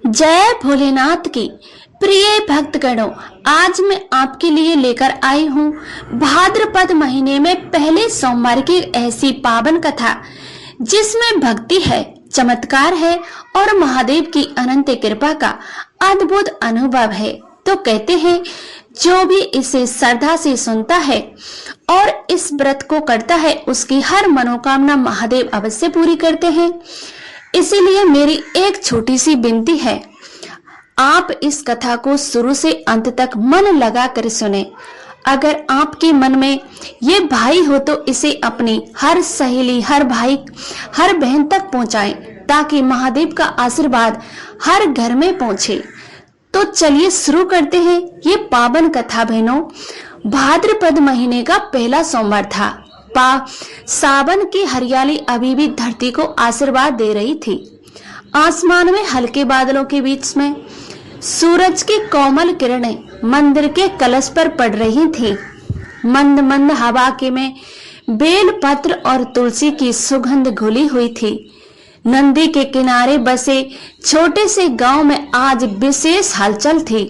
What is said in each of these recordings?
जय भोलेनाथ की प्रिय भक्तगणों, आज मैं आपके लिए लेकर आई हूँ भाद्रपद महीने में पहले सोमवार की ऐसी पावन कथा जिसमें भक्ति है, चमत्कार है और महादेव की अनंत कृपा का अद्भुत अनुभव है। तो कहते हैं, जो भी इसे श्रद्धा से सुनता है और इस व्रत को करता है, उसकी हर मनोकामना महादेव अवश्य पूरी करते हैं। इसीलिए मेरी एक छोटी सी विनती है, आप इस कथा को शुरू से अंत तक मन लगा कर सुने। अगर आपके मन में ये भाई हो तो इसे अपनी हर सहेली, हर भाई, हर बहन तक पहुंचाएं ताकि महादेव का आशीर्वाद हर घर में पहुंचे। तो चलिए शुरू करते हैं ये पावन कथा। बहनों, भाद्रपद महीने का पहला सोमवार था। सावन की हरियाली अभी भी धरती को आशीर्वाद दे रही थी। आसमान में हल्के बादलों के बीच में सूरज की कोमल किरणें मंदिर के कलश पर पड़ रही थी। मंद मंद हवा के में बेल पत्र और तुलसी की सुगंध घुली हुई थी। नदी के किनारे बसे छोटे से गांव में आज विशेष हलचल थी।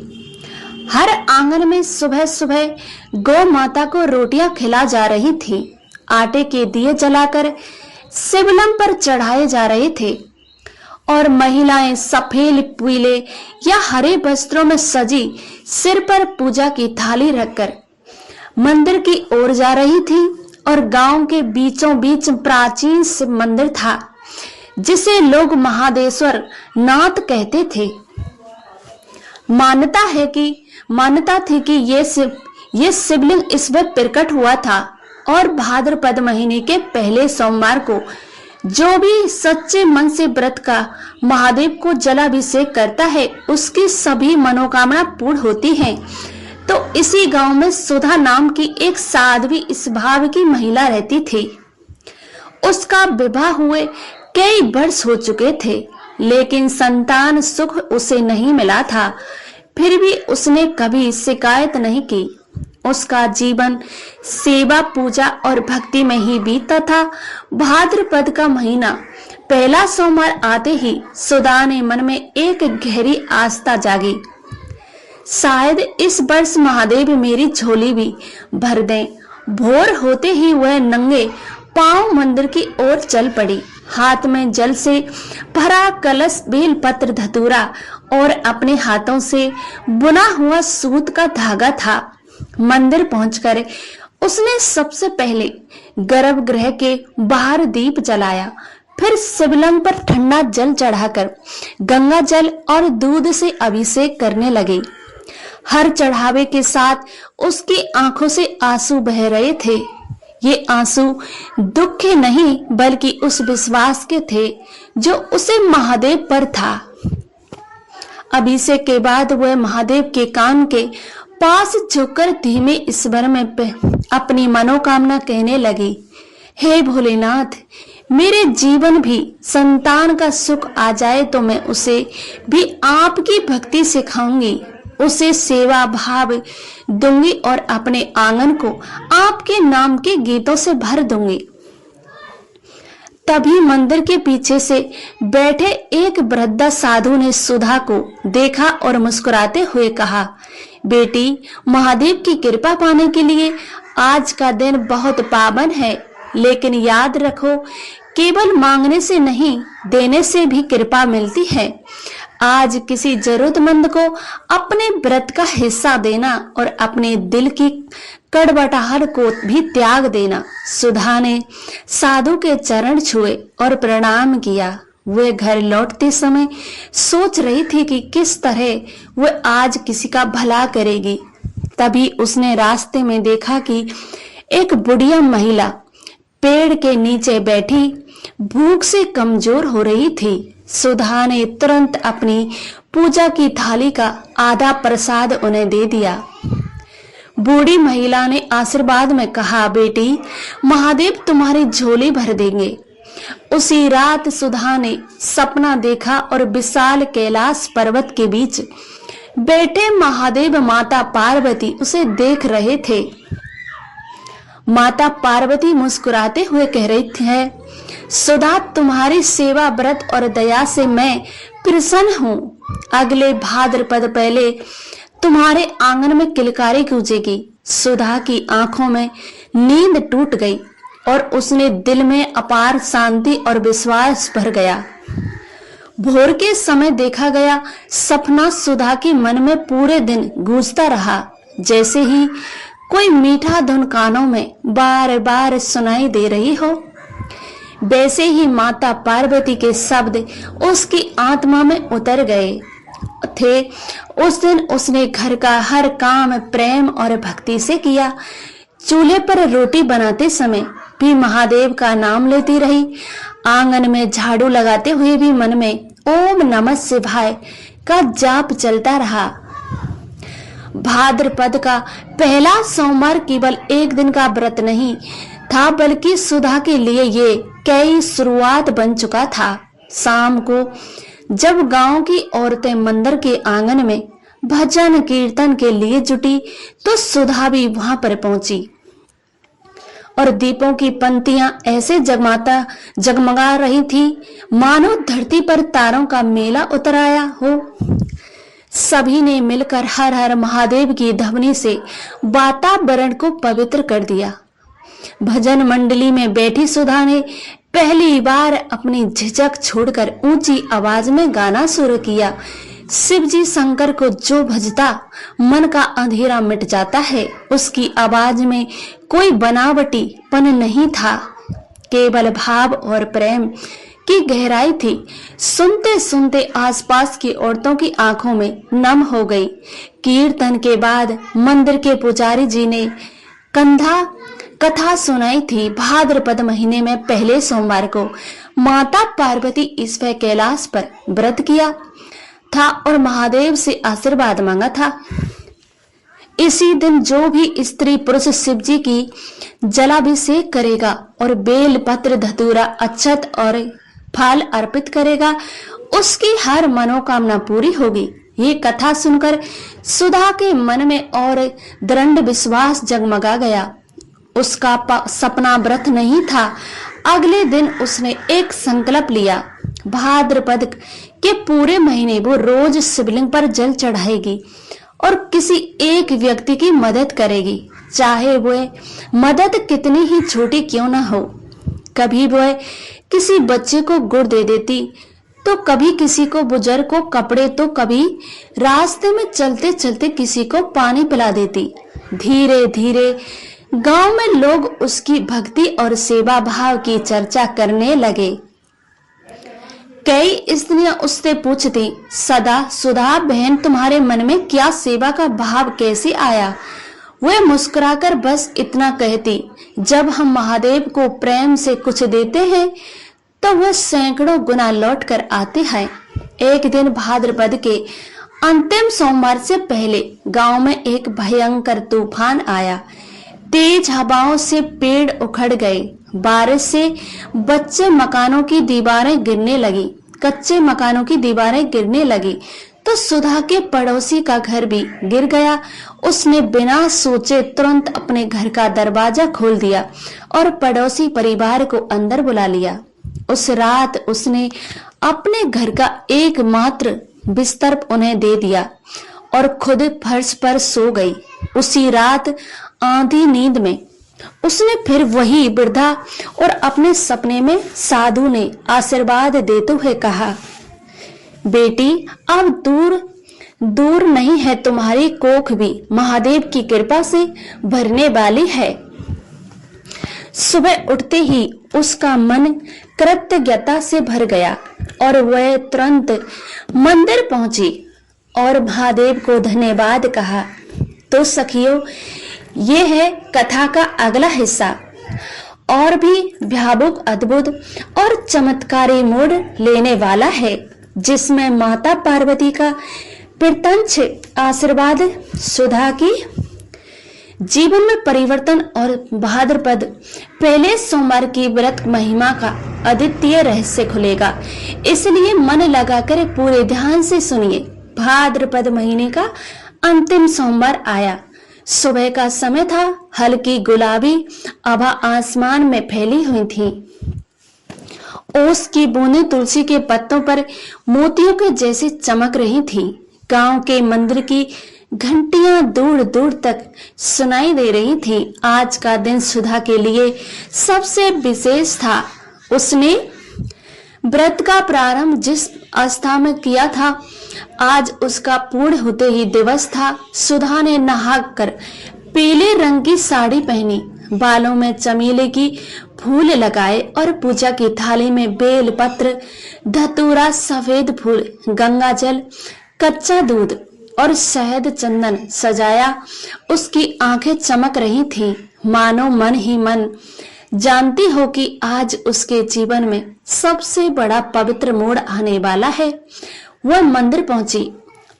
हर आंगन में सुबह सुबह गौ माता को रोटियां खिला जा रही थी। आटे के दिए जलाकर शिवलिंग पर चढ़ाए जा रहे थे और महिलाएं सफेद, पीले या हरे वस्त्रों में सजी सिर पर पूजा की थाली रखकर मंदिर की ओर जा रही थी। और गांव के बीचों बीच प्राचीन शिव मंदिर था जिसे लोग महादेश्वर नाथ कहते थे। मान्यता थी कि ये शिवलिंग इस वक्त प्रकट हुआ था और भाद्रपद महीने के पहले सोमवार को जो भी सच्चे मन से व्रत का महादेव को जलाभिषेक करता है, उसकी सभी मनोकामना पूर्ण होती हैं। तो इसी गांव में सुधा नाम की एक साध्वी स्वभाव की महिला रहती थी। उसका विवाह हुए कई वर्ष हो चुके थे, लेकिन संतान सुख उसे नहीं मिला था। फिर भी उसने कभी शिकायत नहीं की। उसका जीवन सेवा, पूजा और भक्ति में ही बीतता था। भाद्रपद का महीना पहला सोमवार आते ही सुधा ने मन में एक गहरी आस्था जागी। शायद इस वर्ष महादेव मेरी झोली भी भर दें। भोर होते ही वह नंगे पांव मंदिर की ओर चल पड़ी। हाथ में जल से भरा कलश, बेल पत्र, धतूरा और अपने हाथों से बुना हुआ सूत का धागा था। मंदिर पहुंचकर उसने सबसे पहले गर्भगृह के बाहर दीप जलाया। फिर शिवलिंग पर ठंडा जल चढ़ाकर गंगा जल और दूध से अभिषेक करने लगे। हर चढ़ावे के साथ उसकी आंखों से आंसू बह रहे थे। ये आंसू दुख के नहीं बल्कि उस विश्वास के थे जो उसे महादेव पर था। अभिषेक के बाद वह महादेव के कान के पास झुककर धीमे स्वर में अपनी मनोकामना कहने लगी, हे भोलेनाथ, मेरे जीवन भी संतान का सुख आ जाए तो मैं उसे भी आपकी भक्ति सिखाऊंगी, उसे सेवा भाव दूंगी और अपने आंगन को आपके नाम के गीतों से भर दूंगी। तभी मंदिर के पीछे से बैठे एक वृद्धा साधु ने सुधा को देखा और मुस्कुराते हुए कहा, बेटी, महादेव की कृपा पाने के लिए आज का दिन बहुत पावन है, लेकिन याद रखो, केवल मांगने से नहीं, देने से भी कृपा मिलती है। आज किसी जरूरतमंद को अपने व्रत का हिस्सा देना और अपने दिल की कड़वटाहट को भी त्याग देना। सुधा ने साधु के चरण छुए और प्रणाम किया। वह घर लौटते समय सोच रही थी कि किस तरह वह आज किसी का भला करेगी। तभी उसने रास्ते में देखा कि एक बुढ़िया महिला पेड़ के नीचे बैठी भूख से कमजोर हो रही थी। सुधा ने तुरंत अपनी पूजा की थाली का आधा प्रसाद उन्हें दे दिया। बूढ़ी महिला ने आशीर्वाद में कहा, बेटी, महादेव तुम्हारी झोली भर देंगे। उसी रात सुधा ने सपना देखा और विशाल कैलाश पर्वत के बीच बैठे महादेव माता पार्वती उसे देख रहे थे। माता पार्वती मुस्कुराते हुए कह रही है, सुधा, तुम्हारी सेवा, व्रत और दया से मैं प्रसन्न हूँ। अगले भाद्रपद पहले तुम्हारे आंगन में किलकारी गूंजेगी। सुधा की आंखों में नींद टूट गई और उसने दिल में अपार शांति और विश्वास भर गया। भोर के समय देखा गया सपना सुधा के मन में पूरे दिन गूंजता रहा। जैसे ही कोई मीठा धुन कानों में बार बार सुनाई दे रही हो, वैसे ही माता पार्वती के शब्द उसकी आत्मा में उतर गए थे। उस दिन उसने घर का हर काम प्रेम और भक्ति से किया। चूल्हे पर रोटी बनाते समय भी महादेव का नाम लेती रही। आंगन में झाड़ू लगाते हुए भी मन में ओम नमः शिवाय का जाप चलता रहा। भाद्रपद का पहला सोमवार केवल एक दिन का व्रत नहीं था, बल्कि सुधा के लिए ये कई शुरुआत बन चुका था। शाम को जब गांव की औरतें मंदिर के आंगन में भजन कीर्तन के लिए जुटी, तो सुधा भी वहां पर पहुंची और दीपों की पंक्तियां ऐसे जगमगा रही थी मानो धरती पर तारों का मेला उतर आया हो। सभी ने मिलकर हर हर महादेव की ध्वनि से वातावरण को पवित्र कर दिया। भजन मंडली में बैठी सुधा ने पहली बार अपनी झिझक छोड़कर ऊंची आवाज में गाना शुरू किया। शिव जी शंकर को जो भजता मन का अंधेरा मिट जाता है। उसकी आवाज में कोई बनावटीपन नहीं था, केवल भाव और प्रेम की गहराई थी। सुनते सुनते आसपास की औरतों की आंखों में नम हो गई। कीर्तन के बाद मंदिर के पुजारी जी ने कथा सुनाई थी। भाद्रपद महीने में पहले सोमवार को माता पार्वती ईश्वर कैलाश पर व्रत किया था और महादेव से आशीर्वाद मांगा था। इसी दिन जो भी स्त्री पुरुष शिव जी की जलाभिषेक करेगा और बेल पत्र धतूरा अक्षत और फल अर्पित करेगा, उसकी हर मनोकामना पूरी होगी। ये कथा सुनकर सुधा के मन में और दृढ़ विश्वास जगमगा गया। उसका सपना व्रत नहीं था। अगले दिन उसने एक संकल्प लिया। भाद्रपद के पूरे महीने वो रोज शिवलिंग पर जल चढ़ाएगी और किसी एक व्यक्ति की मदद करेगी, चाहे वह मदद कितनी ही छोटी क्यों ना हो। कभी वह किसी बच्चे को गुड़ दे देती, तो कभी किसी को बुजुर्ग को कपड़े, तो कभी रास्ते में चलते चलते किसी को पानी पिला देती। धीरे धीरे गांव में लोग उसकी भक्ति और सेवा भाव की चर्चा करने लगे। कई स्त्रियां उससे पूछती, सुधा बहन, तुम्हारे मन में क्या सेवा का भाव कैसे आया? वह मुस्कुराकर बस इतना कहती, जब हम महादेव को प्रेम से कुछ देते हैं तो वह सैकड़ों गुना लौट कर आते हैं। एक दिन भाद्रपद के अंतिम सोमवार से पहले गांव में एक भयंकर तूफान आया। तेज हवाओं से पेड़ उखड़ गए। बारिश से कच्चे मकानों की दीवारें गिरने लगी तो सुधा के पड़ोसी का घर भी गिर गया। उसने बिना सोचे तुरंत अपने घर का दरवाजा खोल दिया और पड़ोसी परिवार को अंदर बुला लिया। उस रात उसने अपने घर का एकमात्र बिस्तर उन्हें दे दिया और खुद फर्श पर सो गई। उसी रात आधी नींद में उसने फिर वही वृद्धा और अपने सपने में साधु ने आशीर्वाद देते हुए कहा, बेटी, अब दूर नहीं है तुम्हारी कोख भी महादेव की कृपा से भरने वाली है। सुबह उठते ही उसका मन कृतज्ञता से भर गया और वह तुरंत मंदिर पहुंची और महादेव को धन्यवाद कहा। तो सखियों, ये है कथा का अगला हिस्सा, और भी भावुक, अद्भुत और चमत्कारी मोड़ लेने वाला है, जिसमें माता पार्वती का प्रत्यक्ष आशीर्वाद, सुधा की जीवन में परिवर्तन और भाद्रपद पहले सोमवार की व्रत महिमा का अद्वितीय रहस्य खुलेगा। इसलिए मन लगाकर पूरे ध्यान से सुनिए। भाद्रपद महीने का अंतिम सोमवार आया। सुबह का समय था। हल्की गुलाबी आभा आसमान में फैली हुई थी ओस की बूंदें तुलसी के पत्तों पर मोतियों के जैसे चमक रही थी। गांव के मंदिर की घंटियां दूर दूर तक सुनाई दे रही थी। आज का दिन सुधा के लिए सबसे विशेष था। उसने व्रत का प्रारंभ जिस आस्था में किया था, आज उसका पूर्ण होते ही दिवस था। सुधा ने नहाकर पीले रंग की साड़ी पहनी, बालों में चमेली की फूल लगाए और पूजा की थाली में बेल पत्र, धतूरा, सफेद फूल, गंगा जल, कच्चा दूध और शहद चंदन सजाया। उसकी आंखें चमक रही थी, मानो मन ही मन जानती हो कि आज उसके जीवन में सबसे बड़ा पवित्र मोड़ आने वाला है। वह मंदिर पहुंची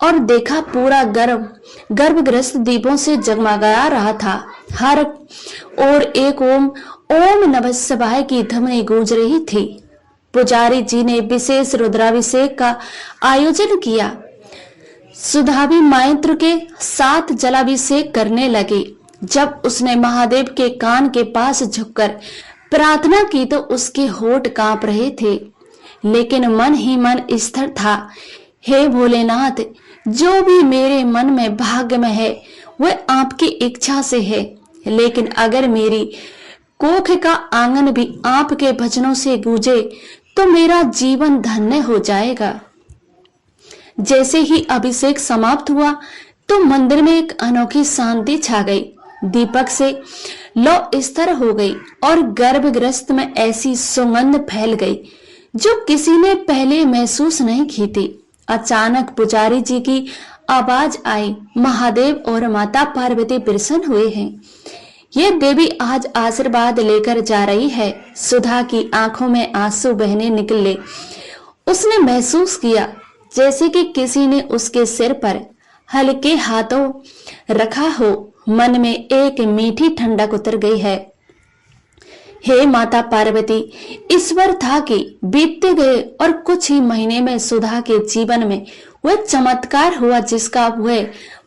और देखा पूरा गर्भग्रस्त दीपों से जगमगा रहा था। हर ओर एक ओम नमः शिवाय की ध्वनि गूंज रही थी। पुजारी जी ने विशेष रुद्राभिषेक का आयोजन किया। सुधा भी मायंत्र के साथ जलाभिषेक करने लगी। जब उसने महादेव के कान के पास झुककर प्रार्थना की तो उसके होठ कांप रहे थे, लेकिन मन ही मन स्थिर था। हे भोलेनाथ, जो भी मेरे मन में भाग्य में है वह आपकी इच्छा से है, लेकिन अगर मेरी कोख का आंगन भी आपके भजनों से गूंजे तो मेरा जीवन धन्य हो जाएगा। जैसे ही अभिषेक समाप्त हुआ तो मंदिर में एक अनोखी शांति छा गई। दीपक से लौ स्थिर हो गई और गर्भग्रस्त में ऐसी सुगंध फैल गई जो किसी ने पहले महसूस नहीं की थी। अचानक पुजारी जी की आवाज आई, महादेव और माता पार्वती प्रसन्न हुए हैं। ये देवी आज आशीर्वाद लेकर जा रही है। सुधा की आंखों में आंसू बहने निकले। उसने महसूस किया जैसे कि किसी ने उसके सिर पर हल्के हाथों रखा हो। मन में एक मीठी ठंडक उतर गई है। हे माता पार्वती, ईश्वर था कि बीतते गए और कुछ ही महीने में सुधा के जीवन में वह चमत्कार हुआ जिसका वह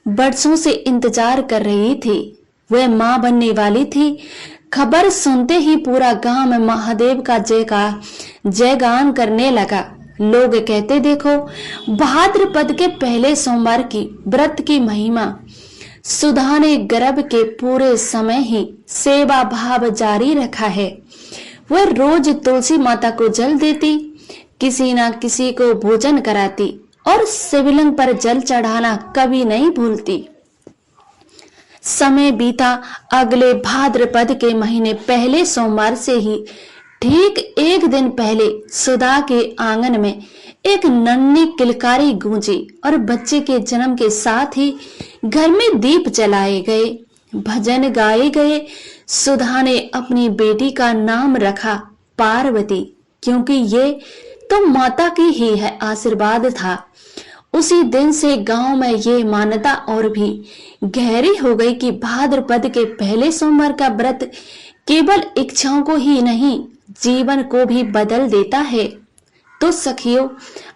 बरसों से इंतजार कर रही थी। वह मां बनने वाली थी। खबर सुनते ही पूरा गांव में महादेव का जयगान करने लगा। लोग कहते, देखो भाद्रपद के पहले सोमवार की व्रत की महिमा। सुधा ने गर्भ के पूरे समय ही सेवा भाव जारी रखा है। वह रोज तुलसी माता को जल देती, किसी न किसी को भोजन कराती और शिवलिंग पर जल चढ़ाना कभी नहीं भूलती। समय बीता। अगले भाद्रपद के महीने पहले सोमवार से ही ठीक एक दिन पहले सुधा के आंगन में एक नन्ही किलकारी गूंजी और बच्चे के जन्म के साथ ही घर में दीप जलाए गए, भजन गाए गए। सुधा ने अपनी बेटी का नाम रखा पार्वती, क्योंकि ये तो माता की ही है आशीर्वाद था। उसी दिन से गांव में ये मान्यता और भी गहरी हो गई कि भाद्रपद के पहले सोमवार का व्रत केवल इच्छाओं को ही नहीं, जीवन को भी बदल देता है। तो सखियों,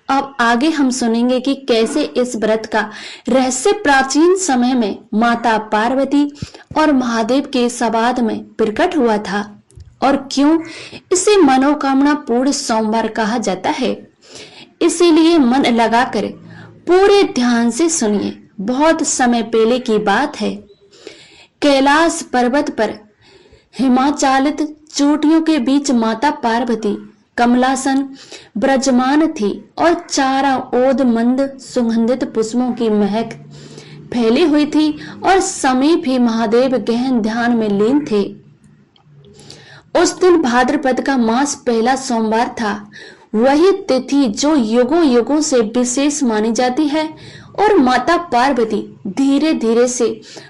अब आगे हम सुनेंगे कि कैसे इस व्रत का रहस्य प्राचीन समय में माता पार्वती और महादेव के संवाद में प्रकट हुआ था और क्यों इसे मनोकामना पूर्ण सोमवार कहा जाता है। इसीलिए मन लगाकर पूरे ध्यान से सुनिए। बहुत समय पहले की बात है। कैलाश पर्वत पर हिमाचालित चोटियों के बीच माता पार्वती कमलासन ब्रजमान थी और चारों ओर मंद सुगंधित पुष्पों की महक फैली हुई थी और समीप ही महादेव गहन ध्यान में लीन थे। उस दिन भाद्रपद का मास पहला सोमवार था, वही तिथि जो युगों युगों से विशेष मानी जाती है। और माता पार्वती धीरे धीरे से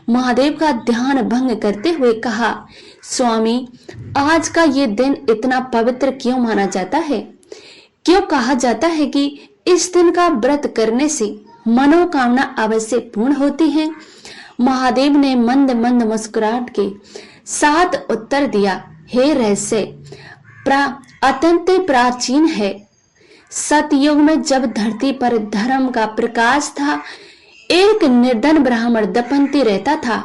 महादेव का ध्यान भंग करते हुए कहा, स्वामी, आज का ये दिन इतना पवित्र क्यों माना जाता है? क्यों कहा जाता है कि इस दिन का व्रत करने से मनोकामना अवश्य पूर्ण होती है? महादेव ने मंद मंद मुस्कुराहट के साथ उत्तर दिया, हे रहस्य अत्यंत प्राचीन है। सतयुग में जब धरती पर धर्म का प्रकाश था, एक निर्धन ब्राह्मण दंपति रहता था।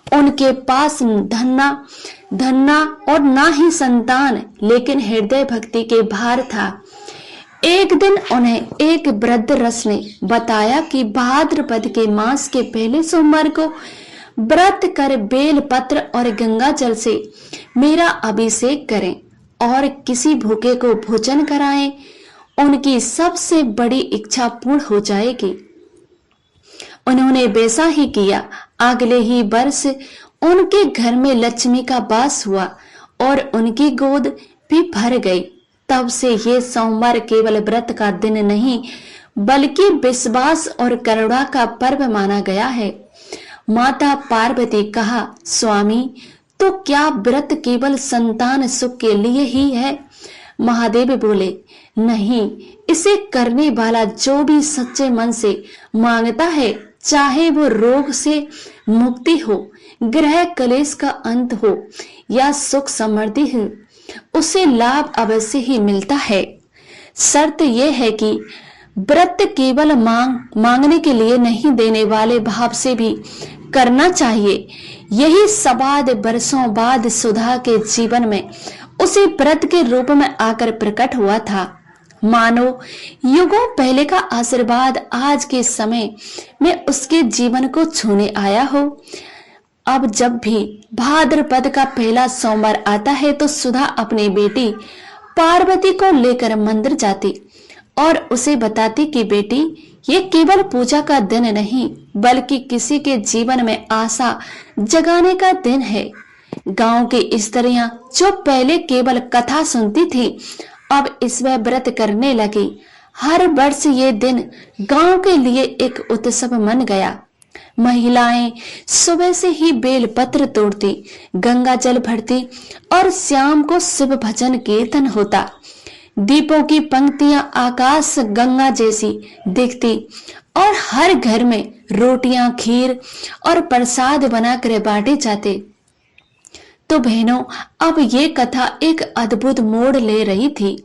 उनके पास धन्ना और ना ही संतान, लेकिन हृदय भक्ति के भार था। एक दिन उन्हें एक वृद्ध रस ने बताया कि भाद्रपद के मास के पहले सोमवार को व्रत कर बेल पत्र और गंगा जल से मेरा अभिषेक करें और किसी भूखे को भोजन कराएं, उनकी सबसे बड़ी इच्छा पूर्ण हो जाएगी। उन्होंने वैसा ही किया। अगले ही वर्ष उनके घर में लक्ष्मी का वास हुआ और उनकी गोद भी भर गई। तब से ये सोमवार केवल व्रत का दिन नहीं, बल्कि विश्वास और करुणा का पर्व माना गया है। माता पार्वती कहा, स्वामी, तो क्या व्रत केवल संतान सुख के लिए ही है? महादेव बोले, नहीं, इसे करने वाला जो भी सच्चे मन से मांगता है, चाहे वो रोग से मुक्ति हो, ग्रह कलेश का अंत हो या सुख समृद्धि हो, उसे लाभ अवश्य ही मिलता है। शर्त यह है कि व्रत केवल मांगने के लिए नहीं, देने वाले भाव से भी करना चाहिए। यही संवाद वर्षों बाद सुधा के जीवन में उसी व्रत के रूप में आकर प्रकट हुआ था। मानो युगों पहले का आशीर्वाद आज के समय में उसके जीवन को छूने आया हो। अब जब भी भाद्रपद का पहला सोमवार आता है तो सुधा अपनी बेटी पार्वती को लेकर मंदिर जाती और उसे बताती कि बेटी, ये केवल पूजा का दिन नहीं, बल्कि किसी के जीवन में आशा जगाने का दिन है। गांव की स्त्रियां जो पहले केवल कथा सुनती थी, अब इसमें व्रत करने लगी। हर वर्ष ये दिन गांव के लिए एक उत्सव बन गया। महिलाएं सुबह से ही बेल पत्र तोड़ती, गंगा जल भरती और शाम को शिव भजन कीर्तन होता। दीपों की पंक्तियां आकाश गंगा जैसी दिखती और हर घर में रोटियां, खीर और प्रसाद बनाकर बांटे जाते। तो बहनों, अब ये कथा एक अद्भुत मोड़ ले रही थी,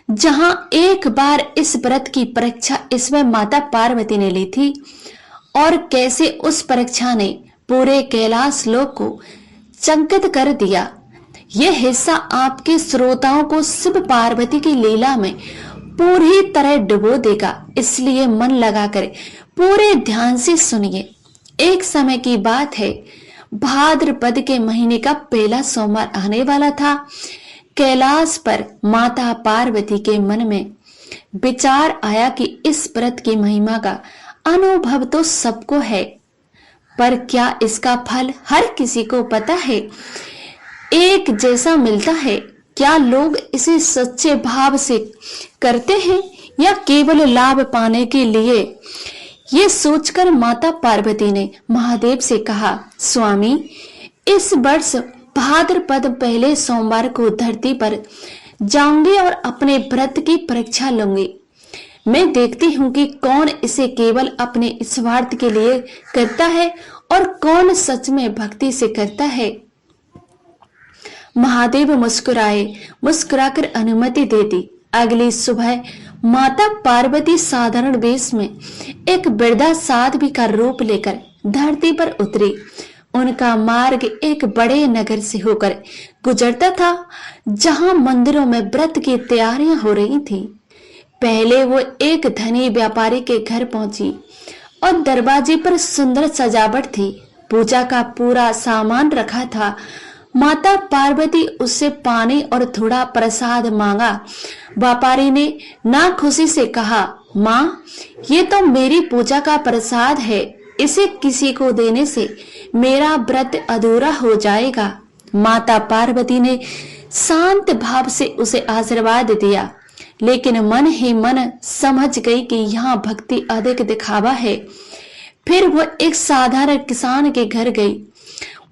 जहां एक बार इस व्रत की परीक्षा इसमें माता पार्वती ने ली थी और कैसे उस परीक्षा ने पूरे कैलाश लोक को चकित कर दिया। यह हिस्सा आपके श्रोताओं को शिव पार्वती की लीला में पूरी तरह डुबो देगा, इसलिए मन लगाकर पूरे ध्यान से सुनिए। एक समय की बात है, भाद्रपद के महीने का पहला सोमवार आने वाला था। कैलाश पर माता पार्वती के मन में विचार आया कि इस व्रत की महिमा का अनुभव तो सबको है, पर क्या इसका फल हर किसी को पता है, एक जैसा मिलता है? क्या लोग इसे सच्चे भाव से करते हैं या केवल लाभ पाने के लिए? ये सोचकर माता पार्वती ने महादेव से कहा, स्वामी, इस वर्ष भाद्रपद पहले सोमवार को धरती पर जाऊंगी और अपने व्रत की परीक्षा लूंगी। मैं देखती हूँ कि कौन इसे केवल अपने स्वार्थ के लिए करता है और कौन सच में भक्ति से करता है। महादेव मुस्कुराकर अनुमति दे दी। अगली सुबह माता पार्वती साधारण वेश में एक वृद्धा साध्वी का रूप लेकर धरती पर उतरी। उनका मार्ग एक बड़े नगर से होकर गुजरता था, जहां मंदिरों में व्रत की तैयारियां हो रही थी। पहले वो एक धनी व्यापारी के घर पहुंची और दरवाजे पर सुंदर सजावट थी, पूजा का पूरा सामान रखा था। माता पार्वती उससे पानी और थोड़ा प्रसाद मांगा। व्यापारी ने नाखुशी से कहा, माँ, ये तो मेरी पूजा का प्रसाद है, इसे किसी को देने से मेरा व्रत अधूरा हो जाएगा। माता पार्वती ने शांत भाव से उसे आशीर्वाद दिया, लेकिन मन ही मन समझ गई कि यहाँ भक्ति अधिक दिखावा है। फिर वह एक साधारण किसान के घर गई।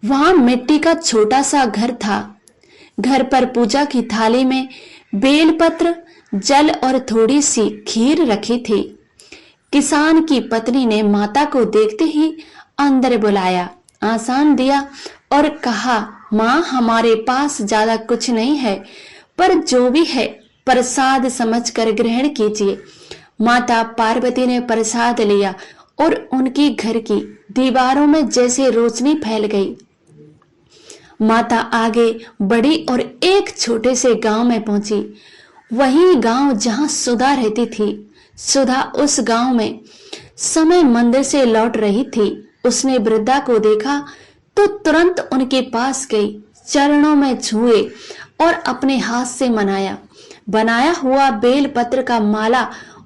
वहां मिट्टी का छोटा सा घर था। घर पर पूजा की थाली में बेलपत्र, जल और थोड़ी सी खीर रखी थी। किसान की पत्नी ने माता को देखते ही अंदर बुलाया, आसान दिया और कहा, माँ, हमारे पास ज्यादा कुछ नहीं है, पर जो भी है प्रसाद समझकर ग्रहण कीजिए। माता पार्वती ने प्रसाद लिया और उनके घर की दीवारों में जैसे रोशनी फैल गई। माता आगे बढ़ी और एक छोटे से गांव में पहुंची। वही गांव जहां सुधा रहती थी। सुधा उस गांव में समय मंदिर से लौट रही थी। उसने वृद्धा को देखा तो तुरंत उनके पास गई, चरणों में छुए और अपने हाथ से बनाया हुआ बेल पत्र का माला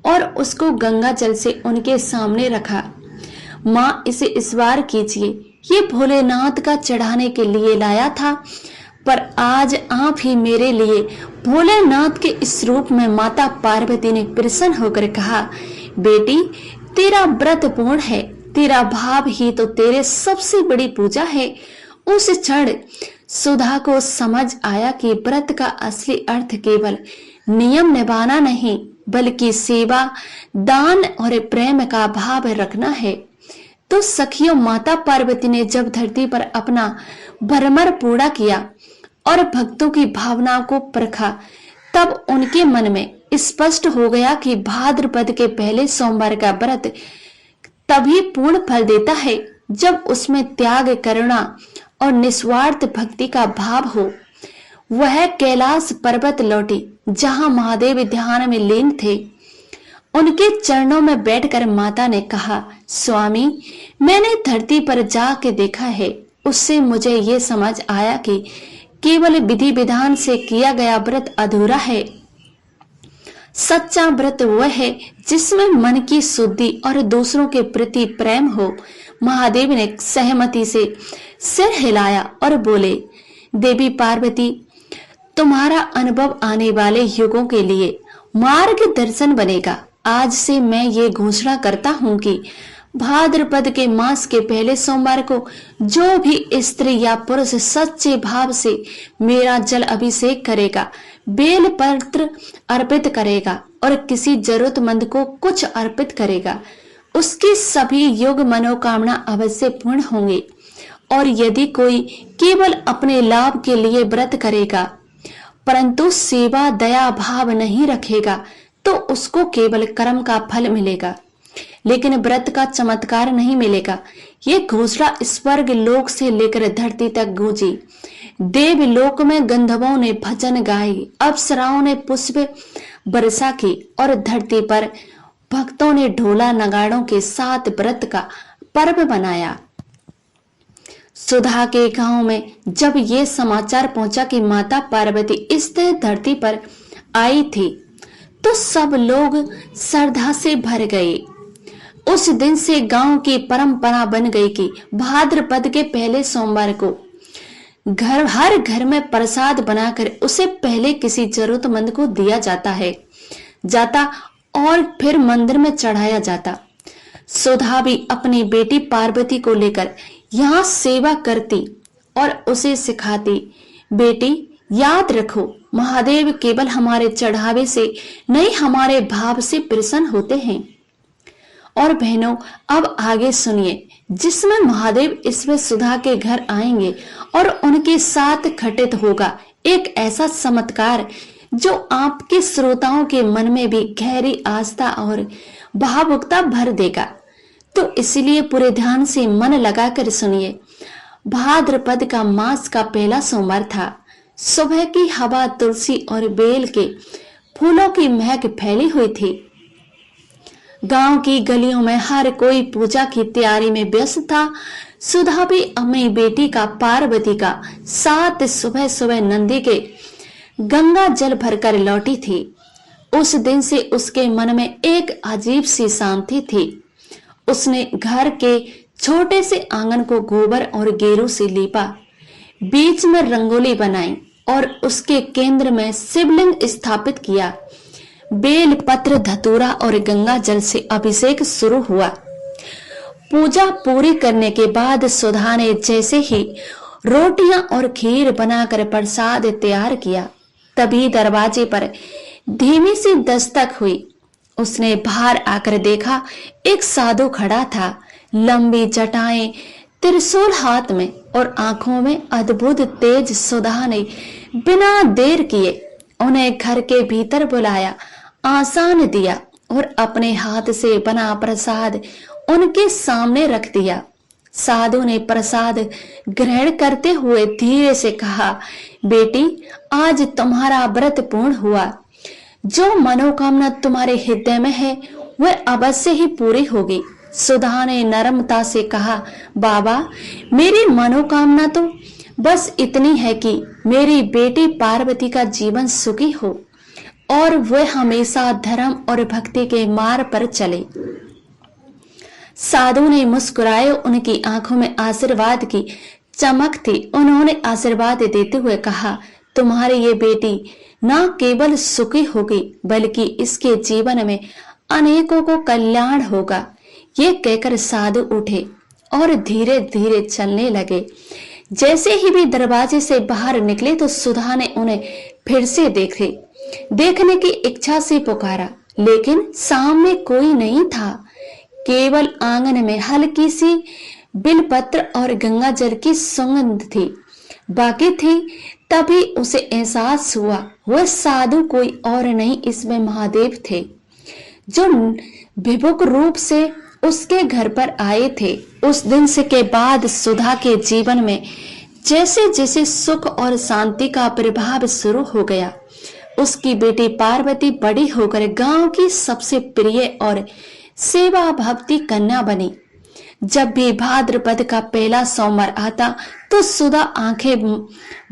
और उसको गंगा जल से उनके सामने रखा। माँ, इसे इस बार कीजिए, ये भोलेनाथ का चढ़ाने के लिए लाया था, पर आज आप ही मेरे लिए। भोलेनाथ के इस रूप में माता पार्वती ने प्रसन्न होकर कहा, बेटी, तेरा व्रत पूर्ण है, तेरा भाव ही तो तेरे सबसे बड़ी पूजा है। उस क्षण सुधा को समझ आया कि व्रत का असली अर्थ केवल नियम निभाना नहीं, बल्कि सेवा, दान और प्रेम का भाव रखना है। तो सखियों, माता पार्वती ने जब धरती पर अपना भ्रमर पूरा किया और भक्तों की भावनाओं को परखा, तब उनके मन में स्पष्ट हो गया कि भाद्रपद के पहले सोमवार का व्रत तभी पूर्ण फल देता है जब उसमें त्याग, करुणा और निस्वार्थ भक्ति का भाव हो। वह कैलाश पर्वत लौटी जहां महादेव ध्यान में लीन थे। उनके चरणों में बैठकर माता ने कहा, स्वामी, मैंने धरती पर जाके देखा है, उससे मुझे ये समझ आया कि केवल विधि विधान से किया गया व्रत अधूरा है। सच्चा व्रत वह है जिसमें मन की शुद्धि और दूसरों के प्रति प्रेम हो। महादेव ने सहमति से सिर हिलाया और बोले, देवी पार्वती, तुम्हारा अनुभव आने वाले युगों के लिए मार्गदर्शन बनेगा। आज से मैं ये घोषणा करता हूँ कि भाद्रपद के मास के पहले सोमवार को जो भी स्त्री या पुरुष सच्चे भाव से मेरा जल अभिषेक करेगा, बेल पत्र अर्पित करेगा और किसी जरूरतमंद को कुछ अर्पित करेगा, उसकी सभी योग मनोकामना अवश्य पूर्ण होंगी। और यदि कोई केवल अपने लाभ के लिए व्रत करेगा परंतु सेवा, दया भाव नहीं रखेगा, तो उसको केवल कर्म का फल मिलेगा, लेकिन व्रत का चमत्कार नहीं मिलेगा। ये घोषणा स्वर्ग लोक से लेकर धरती तक गूंजी। देवलोक में गंधर्वों ने भजन गाए, अप्सराओं ने पुष्प वर्षा की और धरती पर भक्तों ने ढोला नगाड़ों के साथ व्रत का पर्व मनाया। सुधा के गांव में जब ये समाचार पहुंचा कि माता पार्वती इस धरती पर आई थी, तो सब लोग श्रद्धा से भर गए। उस दिन से गांव की परंपरा बन गई कि भाद्रपद के पहले सोमवार को हर घर में प्रसाद बनाकर उसे पहले किसी जरूरतमंद को दिया जाता और फिर मंदिर में चढ़ाया जाता। सुधा भी अपनी बेटी पार्वती को लेकर यहाँ सेवा करती और उसे सिखाती, बेटी, याद रखो, महादेव केवल हमारे चढ़ावे से नहीं, हमारे भाव से प्रसन्न होते हैं। और बहनों, अब आगे सुनिए, जिसमें महादेव इसमें सुधा के घर आएंगे और उनके साथ घटित होगा एक ऐसा चमत्कार जो आपके श्रोताओं के मन में भी गहरी आस्था और भावुकता भर देगा। तो इसलिए पूरे ध्यान से मन लगाकर सुनिए। भाद्रपद का मास का पहला सोमवार था। सुबह की हवा तुलसी और बेल के फूलों की महक फैली हुई थी। गांव की गलियों में हर कोई पूजा की तैयारी में व्यस्त था। सुधा भी अपनी बेटी का, पार्वती का साथ सुबह सुबह नंदी के गंगा जल भरकर लौटी थी। उस दिन से उसके मन में एक अजीब सी शांति थी। उसने घर के छोटे से आंगन को गोबर और गेरू से लीपा, बीच में रंगोली बनाई और उसके केंद्र में शिवलिंग स्थापित किया। बेल पत्र, धतूरा और गंगा जल से अभिषेक शुरू हुआ। पूजा पूरी करने के बाद सुधा ने जैसे ही रोटियां और खीर बनाकर प्रसाद तैयार किया, तभी दरवाजे पर धीमी सी दस्तक हुई। उसने बाहर आकर देखा, एक साधु खड़ा था, लंबी जटाएं, त्रिशूल हाथ में और आंखों में अद्भुत तेज। सुधा ने बिना देर किए उन्हें घर के भीतर बुलाया, आसन दिया और अपने हाथ से बना प्रसाद उनके सामने रख दिया। साधु ने प्रसाद ग्रहण करते हुए धीरे से कहा, बेटी, आज तुम्हारा व्रत पूर्ण हुआ। जो मनोकामना तुम्हारे हृदय में है वह अवश्य ही पूरी होगी। सुधा ने नम्रता से कहा, बाबा, मेरी मनोकामना तो बस इतनी है कि मेरी बेटी पार्वती का जीवन सुखी हो और वह हमेशा धर्म और भक्ति के मार्ग पर चले। साधु ने मुस्कुराए, उनकी आंखों में आशीर्वाद की चमक थी। उन्होंने आशीर्वाद देते हुए कहा, तुम्हारी ये बेटी न केवल सुखी होगी बल्कि इसके जीवन में अनेकों को कल्याण होगा। ये कहकर साधु उठे और धीरे धीरे चलने लगे। जैसे ही भी दरवाजे से बाहर निकले तो सुधा ने उन्हें फिर से देखने की इच्छा से पुकारा, लेकिन सामने कोई नहीं था। केवल आंगन में हल्की सी बिलपत्र और गंगा जल की सुगंध थी, बाकी थी। तभी उसे एहसास हुआ वह साधु कोई और नहीं, इसमें महादेव थे, जो विभुक रूप से उसके घर पर आए थे। उस दिन से के बाद सुधा के जीवन में जैसे जैसे सुख और शांति का प्रभाव शुरू हो गया। उसकी बेटी पार्वती बड़ी होकर गांव की सबसे प्रिय और सेवा भक्ति कन्या बनी। जब भी भाद्रपद का पहला सोमवार आता तो सुधा आंखें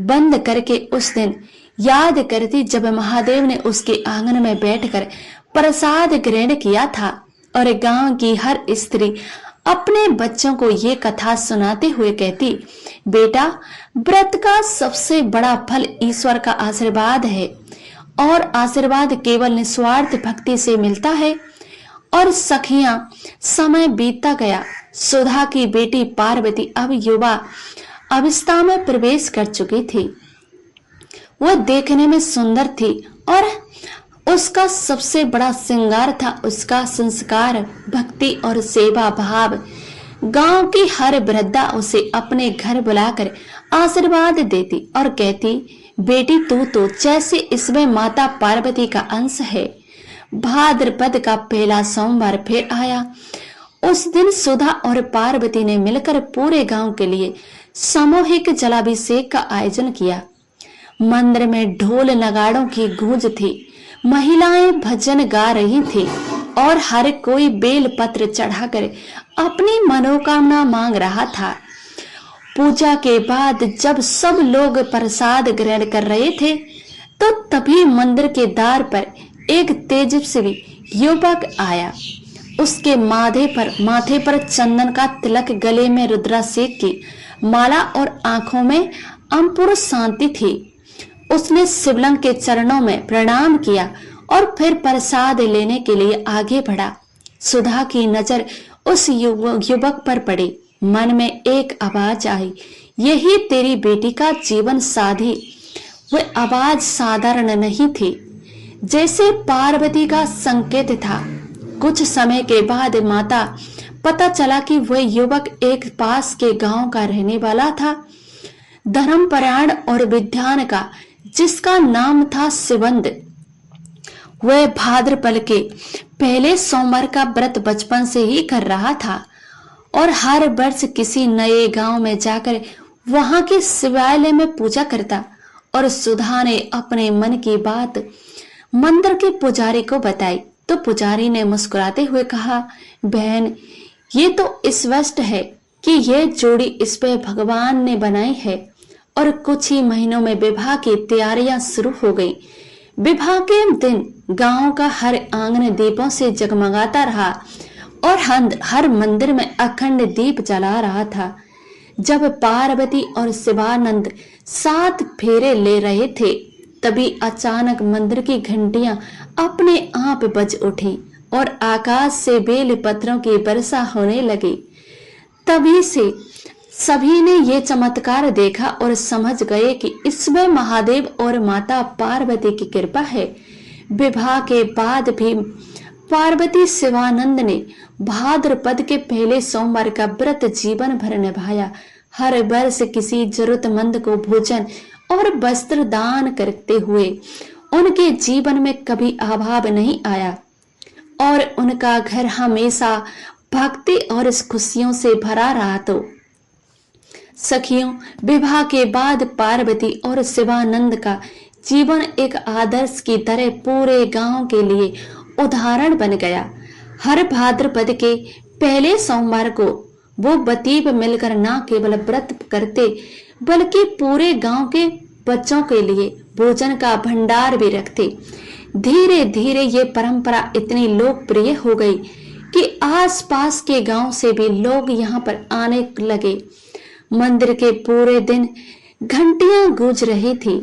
बंद करके उस दिन याद करती जब महादेव ने उसके आंगन में बैठकर प्रसाद ग्रहण किया था। और गांव की हर स्त्री अपने बच्चों को ये कथा सुनाते हुए कहती, बेटा, व्रत का सबसे बड़ा फल ईश्वर का आशीर्वाद है और आशीर्वाद केवल निस्वार्थ भक्ति से मिलता है। और सखियां, समय बीतता गया। सुधा की बेटी पार्वती अब युवा अवस्था में प्रवेश कर चुकी थी। वह देखने में सुंदर थी और उसका सबसे बड़ा श्रृंगार था उसका संस्कार, भक्ति और सेवा भाव। गांव की हर वृद्धा उसे अपने घर बुलाकर आशीर्वाद देती और कहती, बेटी, तू तो जैसे इसमें माता पार्वती का अंश है। भाद्रपद का पहला सोमवार फिर आया। उस दिन सुधा और पार्वती ने मिलकर पूरे गांव के लिए सामूहिक जलाभिषेक का आयोजन किया। मंदिर में ढोल नगाड़ों की गूंज थी, महिलाएं भजन गा रही थी और हर कोई बेल पत्र चढ़ाकर अपनी मनोकामना मांग रहा था। पूजा के बाद जब सब लोग प्रसाद ग्रहण कर रहे थे तो तभी मंदिर के द्वार पर एक तेजस्वी युवक आया। उसके माथे पर चंदन का तिलक, गले में रुद्राभिषेक की माला और आंखों में अमपुर शांति थी। उसने शिवलिंग के चरणों में प्रणाम किया और फिर प्रसाद लेने के लिए आगे बढ़ा। सुधा की नजर उस युवक पर पड़ी। मन में एक आवाज आई, यही तेरी बेटी का जीवन साथी। वह आवाज साधारण नहीं थी, जैसे पार्वती का संकेत था। कुछ समय के बाद माता पता चला कि वह युवक एक पास के गांव का रहने वाला था, धर्मपरायण और विद्वान का, जिसका नाम था शिवंद। वह भाद्रपद के पहले सोमवार का व्रत बचपन से ही कर रहा था और हर वर्ष किसी नए गांव में जाकर वहां के शिवालय में पूजा करता। और सुधा ने अपने मन की बात मंदिर के पुजारी को बताई तो पुजारी ने मुस्कुराते हुए कहा, बहन, ये तो स्पष्ट है कि यह जोड़ी इस पे भगवान ने बनाई है। और कुछ ही महीनों में विवाह की तैयारियां शुरू हो गई। विवाह के दिन गांव का हर आंगन दीपों से जगमगाता रहा और हर मंदिर में अखंड दीप जला रहा था। जब पार्वती और शिवानंद 7 फेरे ले रहे थे तभी अचानक मंदिर की घंटियां अपने आप बज उठी और आकाश से बेल पत्रों की वर्षा होने लगी। तभी से सभी ने ये चमत्कार देखा और समझ गए कि इसमें महादेव और माता पार्वती की कृपा है। विवाह के बाद भी पार्वती शिवानंद ने भाद्रपद के पहले सोमवार का व्रत जीवन भर निभाया। हर वर्ष किसी जरूरतमंद को भोजन और वस्त्र दान करते हुए उनके जीवन में कभी अभाव नहीं आया और उनका घर हमेशा भक्ति और इस खुशियों से भरा रहा तो सखियों, विवाह के बाद पार्वती और शिवानंद का जीवन एक आदर्श की तरह पूरे गांव के लिए उदाहरण बन गया। हर भाद्रपद के पहले सोमवार को वो बतीब मिलकर न केवल व्रत करते बल्कि पूरे गांव के बच्चों के लिए भोजन का भंडार भी रखते। धीरे धीरे ये परंपरा इतनी लोकप्रिय हो गई कि आसपास के गांव से भी लोग यहाँ पर आने लगे। मंदिर के पूरे दिन घंटियां गूंज रही थी।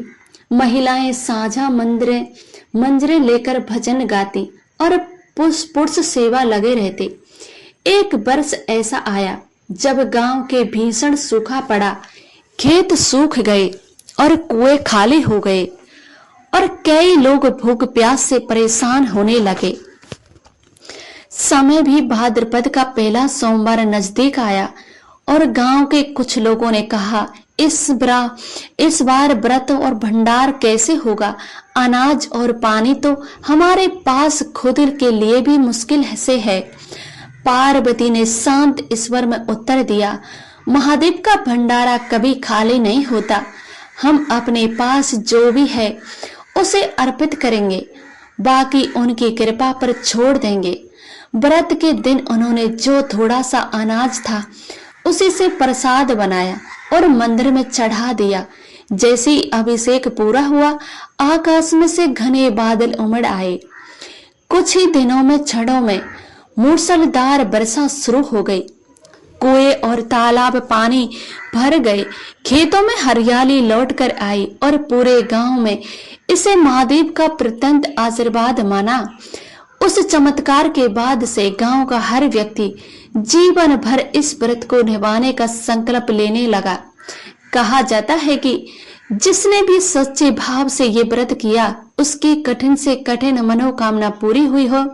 महिलाएं साझा मंजरे लेकर भजन गाती और पुरुष सेवा लगे रहते। एक वर्ष ऐसा आया जब गांव के भीषण सूखा पड़ा, खेत सूख गए और कुएं खाली हो गए और कई लोग भूख प्यास से परेशान होने लगे। समय भी भाद्रपद का पहला सोमवार नजदीक आया और गांव के कुछ लोगों ने कहा, इस बार व्रत और भंडार कैसे होगा? अनाज और पानी तो हमारे पास खुद के लिए भी मुश्किल से है। पार्वती ने शांत ईश्वर में उत्तर दिया, महादेव का भंडारा कभी खाली नहीं होता। हम अपने पास जो भी है उसे अर्पित करेंगे, बाकी उनकी कृपा पर छोड़ देंगे। व्रत के दिन उन्होंने जो थोड़ा सा अनाज था उसी से प्रसाद बनाया और मंदिर में चढ़ा दिया। जैसे ही अभिषेक पूरा हुआ, आकाश में से घने बादल उमड़ आए। कुछ ही दिनों में छड़ों में मूसलाधार वर्षा शुरू हो गई। कुएं और तालाब पानी भर गए। खेतों में हरियाली लौट कर आई और पूरे गांव में इसे महादेव का प्रचंड आशीर्वाद माना। उस चमत्कार के बाद से गांव का हर व्यक्ति जीवन भर इस व्रत को निभाने का संकल्प लेने लगा। कहा जाता है कि जिसने भी सच्चे भाव से ये व्रत किया, उसकी कठिन से कठिन मनोकामना पूरी हुई हो।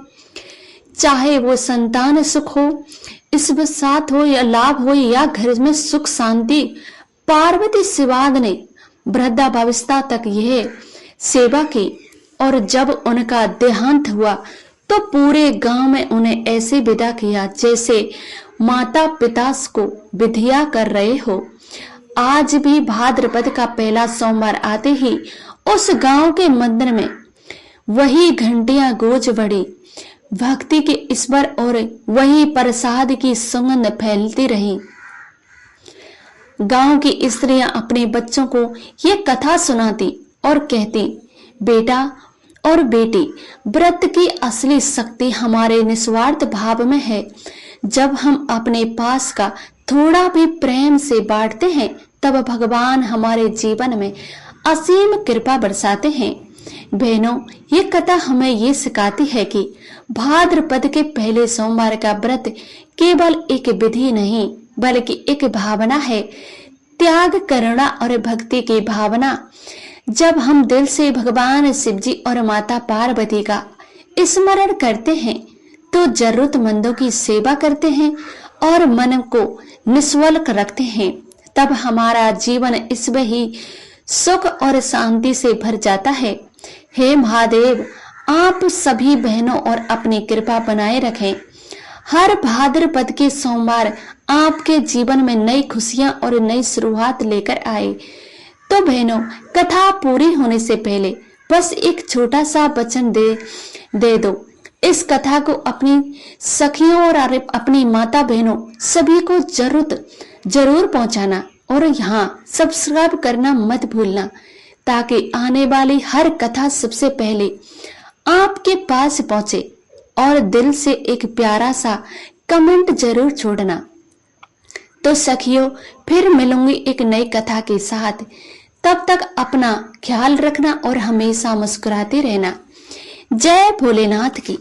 चाहे वो संतान सुख हो, इसमें साथ हो या लाभ हो या घर में सुख शांति, पार्वती शिवाद ने वृद्धावस्था तक यह सेवा की और जब उनका देहांत हुआ तो पूरे गांव में उन्हें ऐसे विदा किया जैसे माता पिता को विधिया कर रहे हो। आज भी भाद्रपद का पहला सोमवार आते ही उस गांव के मंदिर में वही घंटियां गूंज पड़ी। भक्ति के ईश्वर और वही प्रसाद की सुगंध फैलती रही। गांव की स्त्रियां अपने बच्चों को ये कथा सुनाती और कहती, बेटा और बेटी, व्रत की असली शक्ति हमारे निस्वार्थ भाव में है। जब हम अपने पास का थोड़ा भी प्रेम से बांटते हैं, तब भगवान हमारे जीवन में असीम कृपा बरसाते हैं। बहनों, ये कथा हमें ये सिखाती है कि भाद्रपद के पहले सोमवार का व्रत केवल एक विधि नहीं बल्कि एक भावना है, त्याग, करुणा और भक्ति की भावना। जब हम दिल से भगवान शिव जी और माता पार्वती का स्मरण करते हैं तो जरूरतमंदों की सेवा करते हैं और मन को निष्कलंक रखते हैं, तब हमारा जीवन इसमें ही सुख और शांति से भर जाता है। हे महादेव, आप सभी बहनों और अपनी कृपा बनाए रखें। हर भाद्रपद के सोमवार आपके जीवन में नई खुशियां और नई शुरुआत लेकर आए। तो बहनों, कथा पूरी होने से पहले बस एक छोटा सा वचन दे दो। इस कथा को अपनी सखियों और अपनी माता बहनों सभी को जरूर पहुंचाना और यहाँ सब्सक्राइब करना मत भूलना, ताकि आने वाली हर कथा सबसे पहले आपके पास पहुंचे। और दिल से एक प्यारा सा कमेंट जरूर छोड़ना। तो सखियों, फिर मिलूंगी एक नई कथा के साथ। तब तक अपना ख्याल रखना और हमेशा मुस्कुराते रहना। जय भोलेनाथ की।